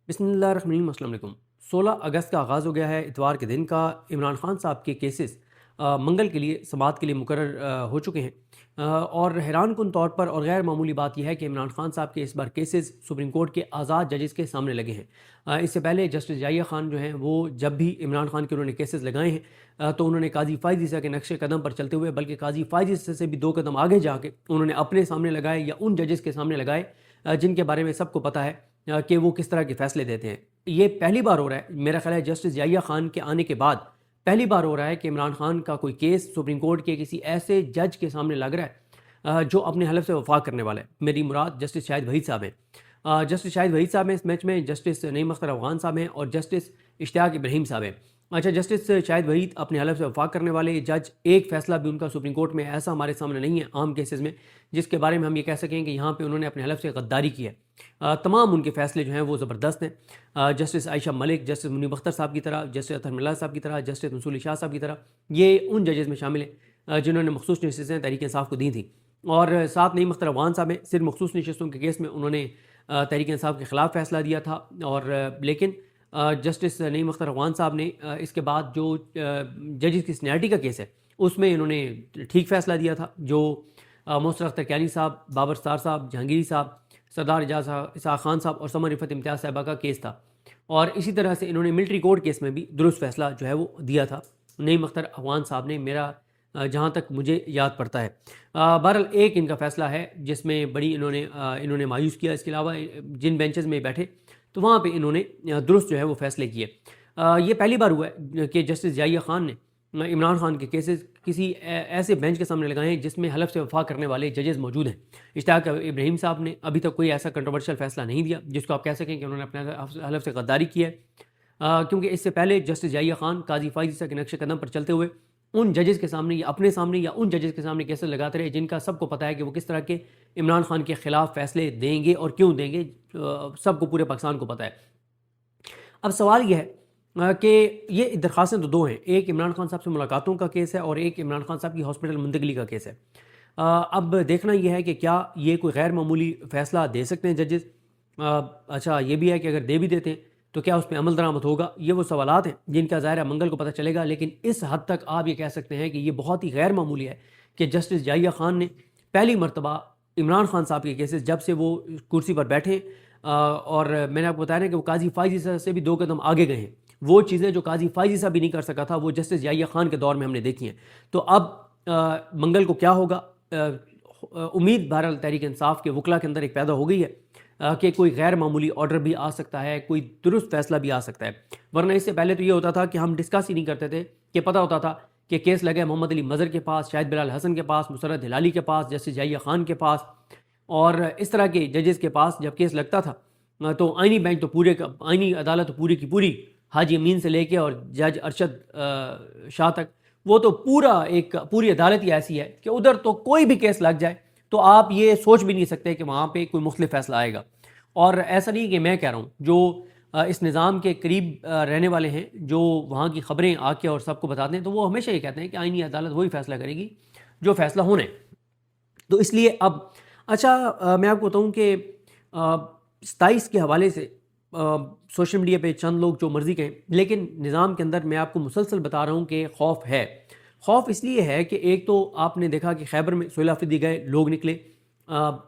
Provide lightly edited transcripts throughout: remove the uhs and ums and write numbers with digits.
بسم اللہ الرحمن الرحیم۔ السلام علیکم۔ 16 اگست کا آغاز ہو گیا ہے، اتوار کے دن کا۔ عمران خان صاحب کے کیسز منگل کے لیے سماعت کے لیے مقرر ہو چکے ہیں، اور حیران کن طور پر اور غیر معمولی بات یہ ہے کہ عمران خان صاحب کے اس بار کیسز سپریم کورٹ کے آزاد ججز کے سامنے لگے ہیں۔ اس سے پہلے جسٹس جائیہ خان جو ہیں وہ جب بھی عمران خان کے انہوں نے کیسز لگائے ہیں تو انہوں نے قاضی فائز عیسیٰ کے نقش قدم پر چلتے ہوئے، بلکہ قاضی فائز عیسیٰ سے بھی 2 قدم آگے جا کے انہوں نے اپنے سامنے لگائے یا ان ججز کے سامنے لگائے جن کے بارے میں سب کو پتہ ہے کہ وہ کس طرح کے فیصلے دیتے ہیں۔ یہ پہلی بار ہو رہا ہے، میرا خیال ہے جسٹس جائیہ خان کے آنے کے بعد پہلی بار ہو رہا ہے کہ عمران خان کا کوئی کیس سپریم کورٹ کے کسی ایسے جج کے سامنے لگ رہا ہے جو اپنے حلف سے وفا کرنے والا ہے۔ میری مراد جسٹس شاہد وحید صاحب ہیں۔ جسٹس شاہد وحید صاحب ہیں اس میچ میں، جسٹس نعیم اختر افغان صاحب ہیں اور جسٹس اشتیاق ابراہیم صاحب ہیں۔ اچھا، جسٹس شاہد وحید اپنے حلف سے وفا کرنے والے جج، ایک فیصلہ بھی ان کا سپریم کورٹ میں ایسا ہمارے سامنے نہیں ہے عام کیسز میں جس کے بارے میں ہم یہ کہہ سکیں کہ یہاں پہ انہوں نے اپنے حلف سے غداری کی ہے۔ تمام ان کے فیصلے جو ہیں وہ زبردست ہیں۔ جسٹس عائشہ ملک، جسٹس منیب اختر صاحب کی طرح، جسٹس اطہر ملا صاحب کی طرح، جسٹس منصور علی شاہ صاحب کی طرح، یہ ان ججز میں شامل ہیں جنہوں نے مخصوص نشستیں تحریک انصاف کو دی تھیں، اور ساتھ نعیم اختر افغان صاحب ہیں، صرف مخصوص نشستوں کے کیس میں انہوں نے تحریک انصاف کے خلاف فیصلہ دیا تھا، اور لیکن جسٹس نعیم اختر افغان صاحب نے اس کے بعد جو ججز کی سینئرٹی کا کیس ہے اس میں انہوں نے ٹھیک فیصلہ دیا تھا، جو محسن اختر کیانی صاحب، بابر ستار صاحب، جہانگیری صاحب، سردار اعجاز اسحاق خان صاحب اور سمر رفعت امتیاز صاحبہ کا کیس تھا، اور اسی طرح سے انہوں نے ملٹری کورٹ کیس میں بھی درست فیصلہ جو ہے وہ دیا تھا نعیم اختر افغان صاحب نے، میرا جہاں تک مجھے یاد پڑتا ہے۔ بہرحال ایک ان کا فیصلہ ہے جس میں بڑی انہوں نے مایوس کیا۔ اس کے علاوہ جن بینچز میں بیٹھے تو وہاں پہ انہوں نے درست جو ہے وہ فیصلے کیے۔ یہ پہلی بار ہوا ہے کہ جسٹس جائیہ خان نے عمران خان کے کیسز کسی ایسے بینچ کے سامنے لگائے ہیں جس میں حلف سے وفا کرنے والے ججز موجود ہیں۔ اشتیاق ابراہیم صاحب نے ابھی تک کوئی ایسا کنٹروورشل فیصلہ نہیں دیا جس کو آپ کہہ سکیں کہ انہوں نے اپنے حلف سے غداری کی ہے، کیونکہ اس سے پہلے جسٹس جائیہ خان قاضی فائز عیسیٰ کے نقش قدم پر چلتے ہوئے ان ججز کے سامنے یا اپنے سامنے یا ان ججز کے سامنے کیسز لگاتے رہے جن کا سب کو پتہ ہے کہ وہ کس طرح کے عمران خان کے خلاف فیصلے دیں گے اور کیوں دیں گے، سب کو، پورے پاکستان کو پتہ ہے۔ اب سوال یہ ہے کہ یہ درخواستیں تو 2 ہیں، ایک عمران خان صاحب سے ملاقاتوں کا کیس ہے اور ایک عمران خان صاحب کی ہاسپٹل منتقلی کا کیس ہے۔ اب دیکھنا یہ ہے کہ کیا یہ کوئی غیر معمولی فیصلہ دے سکتے ہیں ججز۔ اچھا، یہ بھی ہے کہ اگر دے بھی دیتے ہیں تو کیا اس پہ عمل درآمد ہوگا، یہ وہ سوالات ہیں جن کا ظاہر ہے منگل کو پتہ چلے گا، لیکن اس حد تک آپ یہ کہہ سکتے ہیں کہ یہ بہت ہی غیر معمولی ہے کہ جسٹس جائیہ خان نے پہلی مرتبہ عمران خان صاحب کے کیسز جب سے وہ کرسی پر بیٹھے، اور میں نے آپ کو بتایا نا کہ وہ قاضی فائز عیسیٰ سے بھی 2 قدم آگے گئے ہیں، وہ چیزیں جو قاضی فائز عیسیٰ بھی نہیں کر سکا تھا وہ جسٹس جائیہ خان کے دور میں ہم نے دیکھی ہیں۔ تو اب منگل کو کیا ہوگا، امید بہرحال تحریک انصاف کے وکلا کے اندر ایک پیدا ہو گئی ہے کہ کوئی غیر معمولی آرڈر بھی آ سکتا ہے، کوئی درست فیصلہ بھی آ سکتا ہے، ورنہ اس سے پہلے تو یہ ہوتا تھا کہ ہم ڈسکس ہی نہیں کرتے تھے، کہ پتہ ہوتا تھا کہ کیس لگے محمد علی مظہر کے پاس، شاہد بلال حسن کے پاس، مسرت ہلالی کے پاس، جسٹس جائیہ خان کے پاس اور اس طرح کے ججز کے پاس جب کیس لگتا تھا تو آئینی بینچ تو آئینی عدالت تو پوری کی پوری حاجی امین سے لے کے اور جج ارشد شاہ تک، وہ تو پوری عدالت ہی ایسی ہے کہ ادھر تو کوئی بھی کیس لگ جائے تو آپ یہ سوچ بھی نہیں سکتے کہ وہاں پہ کوئی مختلف فیصلہ آئے گا۔ اور ایسا نہیں کہ میں کہہ رہا ہوں، جو اس نظام کے قریب رہنے والے ہیں، جو وہاں کی خبریں آ کے اور سب کو بتاتے ہیں، تو وہ ہمیشہ یہ کہتے ہیں کہ آئینی عدالت وہی فیصلہ کرے گی جو فیصلہ ہونا ہے۔ تو اس لیے اب اچھا، میں آپ کو بتاؤں کہ 27 کے حوالے سے سوشل میڈیا پہ چند لوگ جو مرضی کہیں، لیکن نظام کے اندر میں آپ کو مسلسل بتا رہا ہوں کہ خوف ہے۔ خوف اس لیے ہے کہ ایک تو آپ نے دیکھا کہ خیبر میں سہیل آفریدی گئے، لوگ نکلے،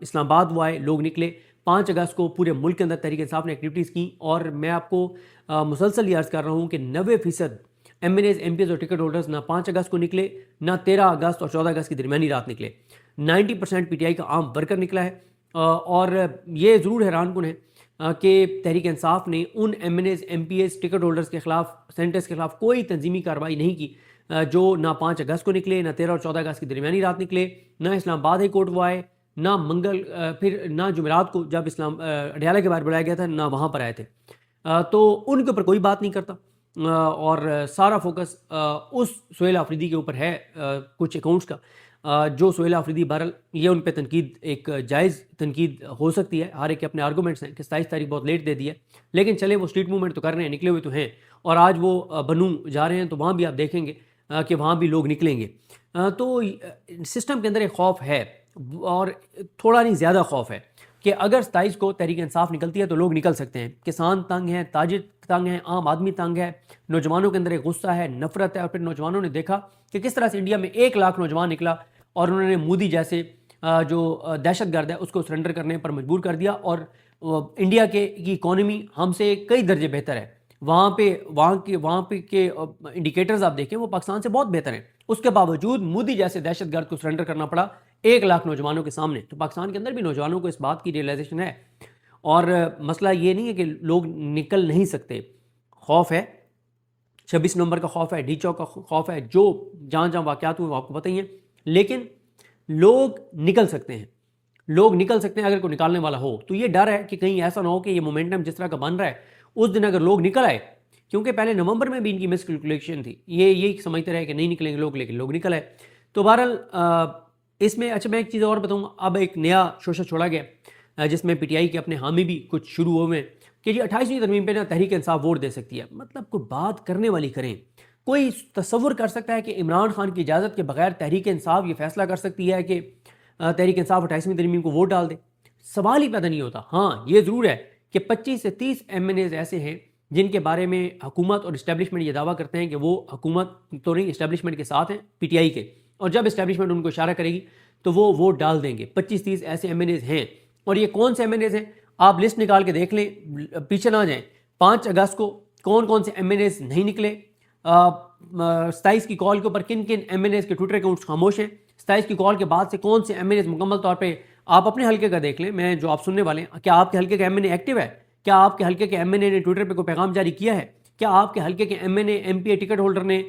اسلام آباد وہ آئے، لوگ نکلے، 5 اگست کو پورے ملک کے اندر تحریک انصاف نے ایکٹیویٹیز کی، اور میں آپ کو مسلسل یہ عرض کر رہا ہوں کہ 90% M N As, M P As اور ٹکٹ ہولڈرز نہ 5 اگست کو نکلے، نہ 13 اگست اور 14 اگست کی درمیانی رات نکلے۔ 90% پی ٹی آئی کا عام ورکر نکلا ہے، اور یہ ضرور حیران کن ہے کہ تحریک انصاف نے ان M N As, M P As, ticket holders کے خلاف، سینٹرز کے خلاف کوئی تنظیمی کارروائی نہیں کی، جو نہ 5 اگست کو نکلے، نہ 13 اور 14 اگست کی درمیانی رات نکلے، نہ اسلام آباد ہائی کورٹ وہ آئے، نہ پھر نہ جمعرات کو جب اڈیالہ کے باہر بلایا گیا تھا، نہ وہاں پر آئے تھے۔ تو ان کے اوپر کوئی بات نہیں کرتا، اور سارا فوکس اس سہیل آفریدی کے اوپر ہے، کچھ اکاؤنٹس کا، جو سہیل آفریدی بہرحال یہ ان پہ تنقید، ایک جائز تنقید ہو سکتی ہے، ہر ایک کے اپنے آرگومنٹس ہیں کہ 27 تاریخ بہت لیٹ دے دی ہے، لیکن چلے وہ اسٹریٹ موومنٹ تو کر رہے ہیں، نکلے ہوئے تو ہیں، اور آج وہ بنو جا رہے ہیں تو وہاں بھی آپ دیکھیں گے کہ وہاں بھی لوگ نکلیں گے۔ تو سسٹم کے اندر ایک خوف ہے، اور تھوڑا نہیں زیادہ خوف ہے کہ اگر 27 کو تحریک انصاف نکلتی ہے تو لوگ نکل سکتے ہیں. کسان تنگ ہیں, تاجر تنگ ہیں, عام آدمی تنگ ہے, نوجوانوں کے اندر ایک غصہ ہے, نفرت ہے. اور پھر نوجوانوں نے دیکھا کہ کس طرح سے انڈیا میں 1 لاکھ نوجوان نکلا اور انہوں نے مودی جیسے جو دہشت گرد ہے اس کو سرنڈر کرنے پر مجبور کر دیا. اور انڈیا کی اکانومی ہم سے کئی درجے بہتر ہے. وہاں پہ کے انڈیکیٹرز آپ دیکھیں وہ پاکستان سے بہت بہتر ہیں. اس کے باوجود مودی جیسے دہشت گرد کو سرنڈر کرنا پڑا 1 لاکھ نوجوانوں کے سامنے. تو پاکستان کے اندر بھی نوجوانوں کو اس بات کی ریئلائزیشن ہے. اور مسئلہ یہ نہیں ہے کہ لوگ نکل نہیں سکتے. خوف ہے, 26 نومبر کا خوف ہے, ڈی چوک کا خوف ہے, جو جہاں جہاں واقعات ہوئے وہ آپ کو پتہ ہی ہیں. لیکن لوگ نکل سکتے ہیں, لوگ نکل سکتے ہیں اگر کوئی نکالنے والا ہو. تو یہ ڈر ہے کہ کہیں ایسا نہ ہو کہ یہ مومنٹم جس طرح کا بن رہا ہے اس دن اگر لوگ نکل آئے, کیونکہ پہلے نومبر میں بھی ان کی مس کیلکولیشن تھی, یہ سمجھتے رہے کہ نہیں نکلیں گے لوگ, لیکن لوگ نکل آئے. تو بہرحال اس میں اچھا میں ایک چیز اور بتاؤں گا. اب ایک نیا شوشہ چھوڑا گیا جس میں پی ٹی آئی کے اپنے حامی بھی کچھ شروع ہوئے ہیں کہ جی 28ویں ترمیم پہ نا تحریک انصاف ووٹ دے سکتی ہے. مطلب کوئی بات کرنے والی کریں. کوئی تصور کر سکتا ہے کہ عمران خان کی اجازت کے بغیر تحریک انصاف یہ فیصلہ کر سکتی ہے کہ تحریک انصاف 28ویں ترمیم کو ووٹ ڈال دے؟ سوال ہی پیدا نہیں ہوتا. ہاں یہ ضرور ہے کہ 25 سے 30 ایم این ایز ایسے ہیں جن کے بارے میں حکومت اور اسٹیبلشمنٹ یہ دعویٰ کرتے ہیں کہ وہ حکومت تو نہیں اسٹیبلشمنٹ کے ساتھ ہیں پی ٹی آئی کے, اور جب اسٹیبلشمنٹ ان کو اشارہ کرے گی تو وہ ووٹ ڈال دیں گے. 25-30 ایسے ایم این ایز ہیں. اور یہ کون سے ایم این ایز ہیں آپ لسٹ نکال کے دیکھ لیں, پیچھے نہ جائیں. 5 اگست کو کون سے ایم این ایز نہیں نکلے, 27 کی کال کے اوپر کن ایم این ایز کے ٹویٹر اکاؤنٹس خاموش ہیں, 27 کی کال کے بعد سے کون سے ایم این ایز مکمل طور پہ آپ اپنے حلقے کا دیکھ لیں. میں جو آپ سننے والے ہیں, کیا آپ کے حلقے کا ایم این اے ایکٹیو ہے؟ کیا آپ کے حلقے کے ایم این اے نے ٹویٹر پہ کوئی پیغام جاری کیا ہے؟ کیا آپ کے حلقے کے M N A M P A ticket holder نے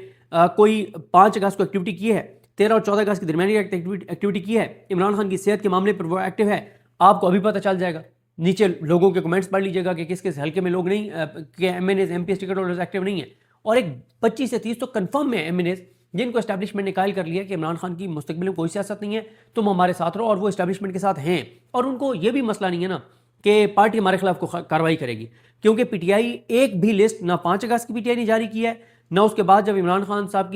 کوئی 5 اگست کو ایکٹیویٹی کی ہے, 13 اور 14 اگست کی درمیانی ایکٹیویٹی کی ہے؟ عمران خان کی صحت کے معاملے پر وہ ایکٹیو ہے؟ آپ کو ابھی پتہ چل جائے گا. نیچے لوگوں کے کمنٹس پڑھ لیجیے گا کہ کس کس حلقے میں لوگ نہیں کہ M N As M P As ticket holders active نہیں ہیں. اور ایک 25 سے 30 تو کنفرم ہے ایم این ایز جن کو اسٹیبلشمنٹ نے قائل کر لیا کہ عمران خان کی مستقبل میں کوئی سیاست نہیں ہے, تم ہمارے ساتھ رہو, اور وہ اسٹیبلشمنٹ کے ساتھ ہیں. اور ان کو یہ بھی مسئلہ نہیں ہے نا کہ پارٹی ہمارے خلاف کو کارروائی کرے گی, کیونکہ پی ٹی آئی ایک بھی لسٹ نہ 5 اگست کی پی ٹی آئی نے جاری کی ہے, نہ اس کے بعد جب عمران خان صاحب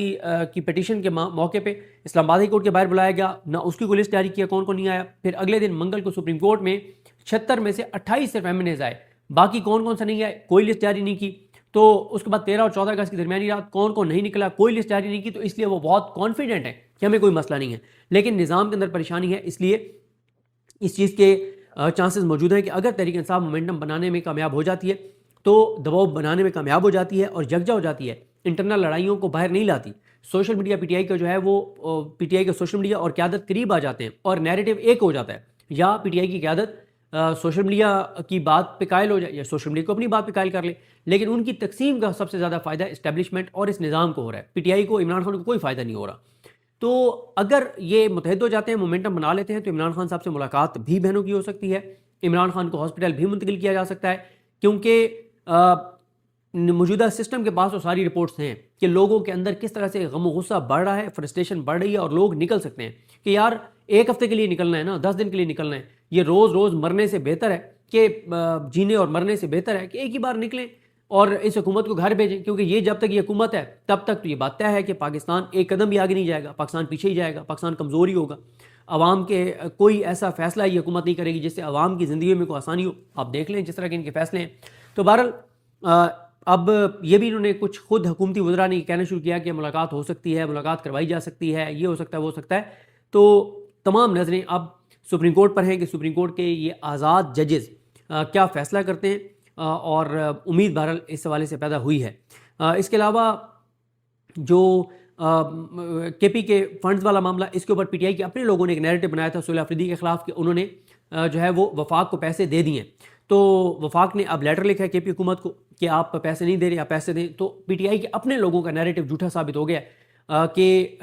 کی پٹیشن کے موقع پہ اسلام آباد ہائی کورٹ کے باہر بلایا گیا, نہ اس کی کوئی لسٹ جاری کیا کون نہیں آیا. پھر اگلے دن منگل کو سپریم کورٹ میں 76 میں سے 28 صرف ایم این ایز آئے, باقی کون سے نہیں آئے, کوئی لسٹ جاری نہیں کی. تو اس کے بعد 13 اور 14 اگست کی درمیانی رات کون نہیں نکلا, کوئی لسٹ جاری نہیں کی. تو اس لیے وہ بہت کانفیڈنٹ ہے کہ ہمیں کوئی مسئلہ نہیں ہے. لیکن نظام کے اندر پریشانی ہے, اس لیے اس چیز کے چانسز موجود ہیں کہ اگر تحریک انصاف مومنٹم بنانے میں کامیاب ہو جاتی ہے تو دباؤ بنانے میں کامیاب ہو جاتی ہے اور یکجا ہو جاتی ہے, انٹرنل لڑائیوں کو باہر نہیں لاتی. Social media P T I کا جو ہے وہ پی ٹی آئی کا سوشل میڈیا اور قیادت قریب آ جاتے ہیں اور نیریٹو ایک ہو جاتا ہے. یا پی ٹی آئی کی قیادت سوشل میڈیا کی بات پہ قائل ہو جائے یا سوشل میڈیا کو اپنی بات پہ قائل کر لے, لیکن ان کی تقسیم کا سب سے زیادہ فائدہ اسٹیبلشمنٹ اور اس نظام کو ہو رہا ہے. پی ٹی آئی کو, عمران خان کو کوئی فائدہ نہیں ہو رہا. تو اگر یہ متحد ہو جاتے ہیں, مومنٹم بنا لیتے ہیں, تو عمران خان صاحب سے ملاقات بھی بہنوں کی ہو سکتی ہے, عمران خان کو ہاسپٹل بھی منتقل کیا جا سکتا ہے, کیونکہ موجودہ سسٹم کے پاس وہ ساری رپورٹس ہیں کہ لوگوں کے اندر کس طرح سے غم و غصہ بڑھ رہا ہے, فرسٹریشن بڑھ رہی ہے, اور لوگ نکل سکتے ہیں کہ یار 1 ہفتے کے لیے نکلنا ہے نا, 10 دن کے لیے نکلنا ہے, یہ روز مرنے سے بہتر ہے کہ جینے اور مرنے سے بہتر ہے کہ ایک ہی بار نکلیں اور اس حکومت کو گھر بھیجیں. کیونکہ یہ جب تک یہ حکومت ہے تب تک تو یہ بات طے ہے کہ پاکستان ایک قدم بھی آگے نہیں جائے گا, پاکستان پیچھے ہی جائے گا, پاکستان کمزور ہی ہوگا. عوام کے کوئی ایسا فیصلہ یہ حکومت نہیں کرے گی جس سے عوام کی زندگی میں کوئی آسانی ہو. آپ دیکھ لیں جس طرح کے ان کے فیصلے ہیں. تو بہرحال اب یہ بھی انہوں نے کچھ خود حکومتی وزراء نے کہنا شروع کیا کہ ملاقات ہو سکتی ہے, ملاقات کروائی جا سکتی ہے, یہ ہو سکتا ہے وہ ہو سکتا ہے. تو تمام نظریں اب سپریم کورٹ پر ہیں کہ سپریم کورٹ کے یہ آزاد ججز کیا فیصلہ کرتے ہیں, اور امید بہرحال اس حوالے سے پیدا ہوئی ہے. اس کے علاوہ جو کے پی کے فنڈز والا معاملہ, اس کے اوپر پی ٹی آئی کے اپنے لوگوں نے ایک نیریٹو بنایا تھا سہیل آفریدی کے خلاف کہ انہوں نے جو ہے وہ وفاق کو پیسے دے دیے. تو وفاق نے اب لیٹر لکھا ہے کے پی حکومت کو کہ آپ پیسے نہیں دے رہے, آپ پیسے دیں. تو پی ٹی آئی کے اپنے لوگوں کا نیریٹو جھوٹا ثابت ہو گیا کہ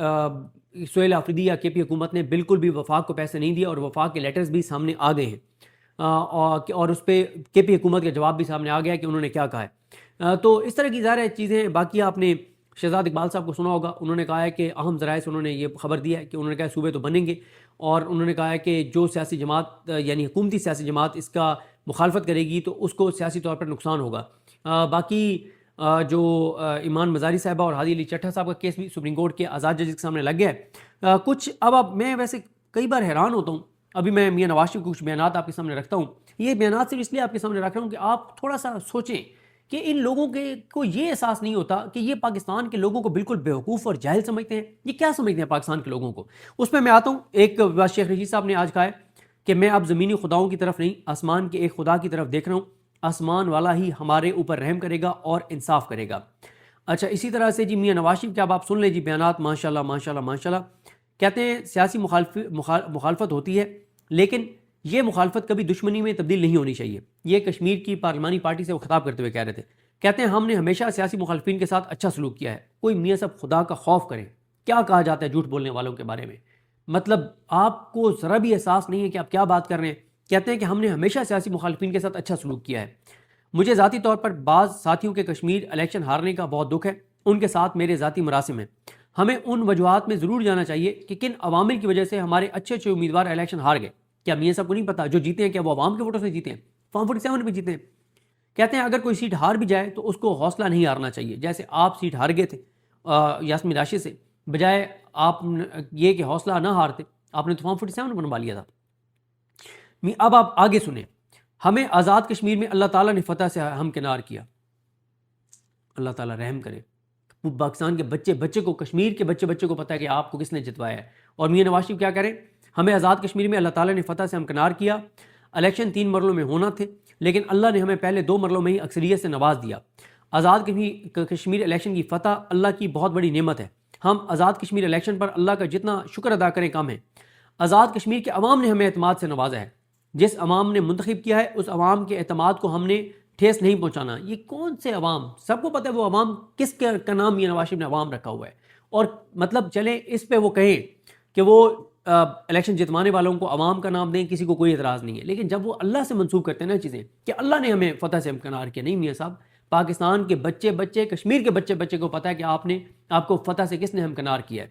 سہیل آفریدی یا کے پی حکومت نے بالکل بھی وفاق کو پیسے نہیں دیے, اور وفاق کے لیٹرز بھی سامنے آ گئے ہیں, اور اس پہ کے پی حکومت کا جواب بھی سامنے آ گیا کہ انہوں نے کیا کہا ہے. تو اس طرح کی ظاہر چیزیں. باقی آپ نے شہزاد اقبال صاحب کو سنا ہوگا, انہوں نے کہا ہے کہ اہم ذرائع سے انہوں نے یہ خبر دیا ہے کہ انہوں نے کہا صوبے تو بنیں گے, اور انہوں نے کہا ہے کہ جو سیاسی جماعت یعنی حکومتی سیاسی جماعت اس کا مخالفت کرے گی تو اس کو سیاسی طور پر نقصان ہوگا. باقی جو ایمان مزاری صاحبہ اور ہادی علی چٹھا صاحب کا کیس بھی سپریم کورٹ کے آزاد ججز کے سامنے لگ گیا ہے. کچھ اب میں ویسے کئی بار حیران ہوتا ہوں ابھی میں میاں نواز شریف کے کچھ بیانات آپ کے سامنے رکھتا ہوں. یہ بیانات صرف اس لیے آپ کے سامنے رکھ رہا ہوں کہ آپ تھوڑا سا سوچیں کہ ان لوگوں کے کو یہ احساس نہیں ہوتا کہ یہ پاکستان کے لوگوں کو بالکل بیوقوف اور جاہل سمجھتے ہیں. یہ کیا سمجھتے ہیں پاکستان کے لوگوں کو؟ اس میں آتا ہوں. ایک بات شیخ رشید صاحب نے آج کہا ہے کہ میں اب زمینی خداؤں کی طرف نہیں، آسمان کے ایک خدا کی طرف دیکھ رہا ہوں. آسمان والا ہی ہمارے اوپر رحم کرے گا اور انصاف کرے گا. اچھا، اسی طرح سے جی میاں نواز شریف کے اب آپ سن لیں جی بیانات. ماشاءاللہ ماشاءاللہ ماشاءاللہ. کہتے ہیں سیاسی مخالفت ہوتی ہے، لیکن یہ مخالفت کبھی دشمنی میں تبدیل نہیں ہونی چاہیے. یہ کشمیر کی پارلیمانی پارٹی سے وہ خطاب کرتے ہوئے کہہ رہے تھے. کہتے ہیں ہم نے ہمیشہ سیاسی مخالفین کے ساتھ اچھا سلوک کیا ہے. کوئی میاں صاحب خدا کا خوف کریں. کیا کہا جاتا ہے جھوٹ بولنے والوں کے بارے میں؟ مطلب آپ کو ذرا بھی احساس نہیں ہے کہ آپ کیا بات کر رہے ہیں. کہتے ہیں کہ ہم نے ہمیشہ سیاسی مخالفین کے ساتھ اچھا سلوک کیا ہے. مجھے ذاتی طور پر بعض ساتھیوں کے کشمیر الیکشن ہارنے کا بہت دکھ ہے. ان کے ساتھ میرے ذاتی مراسم ہیں. ہمیں ان وجوہات میں ضرور جانا چاہیے کہ کن عوامل کی وجہ سے ہمارے اچھے اچھے امیدوار الیکشن ہار گئے. کیا میاں صاحب کو نہیں پتا جو جیتے ہیں کیا وہ عوام کے ووٹوں سے جیتے ہیں؟ فارم 47 پہ جیتے ہیں. کہتے ہیں اگر کوئی سیٹ ہار بھی جائے تو اس کو حوصلہ نہیں ہارنا چاہیے. جیسے آپ سیٹ ہار گئے تھے یاسمین راشد سے، بجائے آپ یہ کہ حوصلہ نہ ہارتے آپ نے تو فارم 47 بنوا لیا تھا. اب آپ آگے سنیں. ہمیں آزاد کشمیر میں اللہ تعالیٰ نے فتح سے ہمکنار کیا. اللہ تعالیٰ رحم کرے. پاکستان کے بچے کو، کشمیر کے بچے کو پتہ ہے کہ آپ کو کس نے جتوایا ہے. اور میاں نواز شریف کیا کریں؟ ہمیں آزاد کشمیر میں اللہ تعالیٰ نے فتح سے ہمکنار کیا. الیکشن 3 مرحلوں میں ہونا تھے، لیکن اللہ نے ہمیں پہلے 2 مرحلوں میں ہی اکثریت سے نواز دیا. آزاد کشمیر الیکشن کی فتح اللہ کی بہت بڑی نعمت ہے. ہم آزاد کشمیر الیکشن پر اللہ کا جتنا شکر ادا کریں کم ہے. آزاد کشمیر کے عوام نے ہمیں اعتماد سے نوازا ہے. جس عوام نے منتخب کیا ہے اس عوام کے اعتماد کو ہم نے ٹھیس نہیں پہنچانا. یہ کون سے عوام؟ سب کو پتہ ہے وہ عوام کس کا نام میاں نواز شریف نے عوام رکھا ہوا ہے. اور مطلب چلیں اس پہ وہ کہیں کہ وہ الیکشن جتوانے والوں کو عوام کا نام دیں، کسی کو کوئی اعتراض نہیں ہے. لیکن جب وہ اللہ سے منسوب کرتے ہیں نا چیزیں کہ اللہ نے ہمیں فتح سے ہمکنار کیا، نہیں میاں صاحب، پاکستان کے بچے کشمیر کے بچے کو پتہ ہے کہ آپ کو فتح سے کس نے ہمکنار کیا ہے.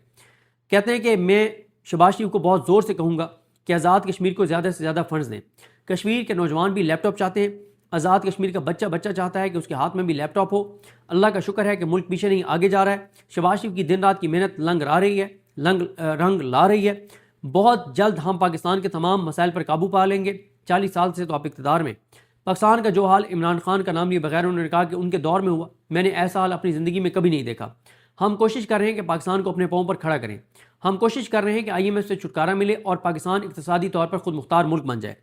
کہتے ہیں کہ میں شہباز شریف کو بہت زور سے کہوں گا کہ آزاد کشمیر کو زیادہ سے زیادہ فنڈز دیں. کشمیر کے نوجوان بھی لیپ ٹاپ چاہتے ہیں. آزاد کشمیر کا بچہ چاہتا ہے کہ اس کے ہاتھ میں بھی لیپ ٹاپ ہو. اللہ کا شکر ہے کہ ملک پیچھے نہیں آگے جا رہا ہے. شہباز شریف کی دن رات کی محنت رنگ لا رہی ہے. بہت جلد ہم پاکستان کے تمام مسائل پر قابو پا لیں گے. 40 سال سے تو آپ اقتدار میں. پاکستان کا جو حال عمران خان کا نام لیے بغیر انہوں نے کہا کہ ان کے دور میں ہوا، میں نے ایسا حال اپنی زندگی میں کبھی نہیں دیکھا. ہم کوشش کر رہے ہیں کہ پاکستان کو اپنے پاؤں پر کھڑا کریں. ہم کوشش کر رہے ہیں کہ IMF سے چھٹکارا ملے اور پاکستان اقتصادی طور پر خود مختار ملک بن جائے.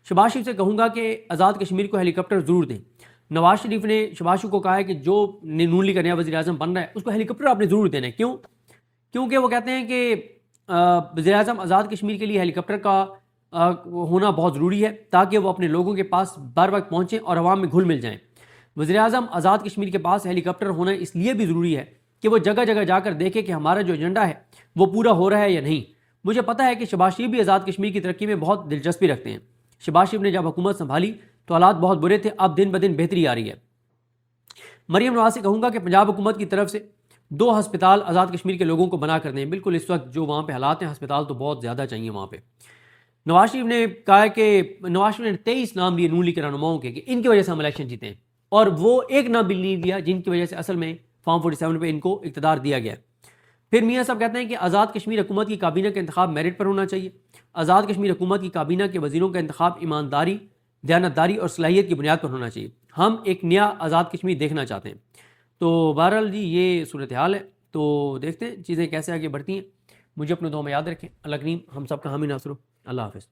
شہباز شریف سے کہوں گا کہ آزاد کشمیر کو ہیلی کاپٹر ضرور دیں. نواز شریف نے شہباز شریف کو کہا ہے کہ جو نون لیگ کا نیا وزیر اعظم بن رہا ہے اس کو ہیلی کاپٹر آپ نے ضرور دینا ہے. کیونکہ وہ کہتے ہیں کہ وزیر اعظم آزاد کشمیر کے لیے ہیلی کاپٹر کا ہونا بہت ضروری ہے تاکہ وہ اپنے لوگوں کے پاس بر وقت پہنچیں اور عوام میں گھل مل جائیں. وزیر اعظم آزاد کشمیر کے پاس ہیلی کاپٹر ہونا اس لیے بھی ضروری ہے کہ وہ جگہ جگہ جا کر دیکھے کہ ہمارا جو ایجنڈا ہے وہ پورا ہو رہا ہے یا نہیں. مجھے پتہ ہے کہ شہباز شریف بھی آزاد کشمیر کی ترقی میں بہت دلچسپی رکھتے ہیں. شہباز شریف نے جب حکومت سنبھالی تو حالات بہت برے تھے، اب دن بدن بہتری آ رہی ہے. مریم نواز سے کہوں گا کہ پنجاب حکومت کی طرف سے 2 ہسپتال آزاد کشمیر کے لوگوں کو بنا کر دیں. بالکل اس وقت جو وہاں پہ حالات ہیں ہسپتال تو بہت زیادہ چاہیے وہاں پہ. نواز شریف نے کہا کہ نواز شریف نے 23 نام لیے نون لیگ کے رہنماؤں کے کہ ان کی وجہ سے ہم الیکشن جیتے ہیں، اور وہ ایک نام بھی نہیں دیا جن کی وجہ سے اصل میں فارم 47 پہ ان کو اقتدار دیا گیا. پھر میاں صاحب کہتے ہیں کہ آزاد کشمیر حکومت کی کابینہ کا انتخاب میرٹ پر ہونا چاہیے. آزاد کشمیر حکومت کی کابینہ کے وزیروں کا انتخاب ایمانداری، دیانتداری اور صلاحیت کی بنیاد پر ہونا چاہیے. ہم ایک نیا آزاد کشمیر دیکھنا چاہتے ہیں. تو بہرحال جی یہ صورتحال ہے. تو دیکھتے ہیں چیزیں کیسے آگے بڑھتی ہیں. مجھے اپنے دعاؤں میں یاد رکھیں. اللہ کریم ہم سب کا حامی ناصر ہو. اللہ حافظ.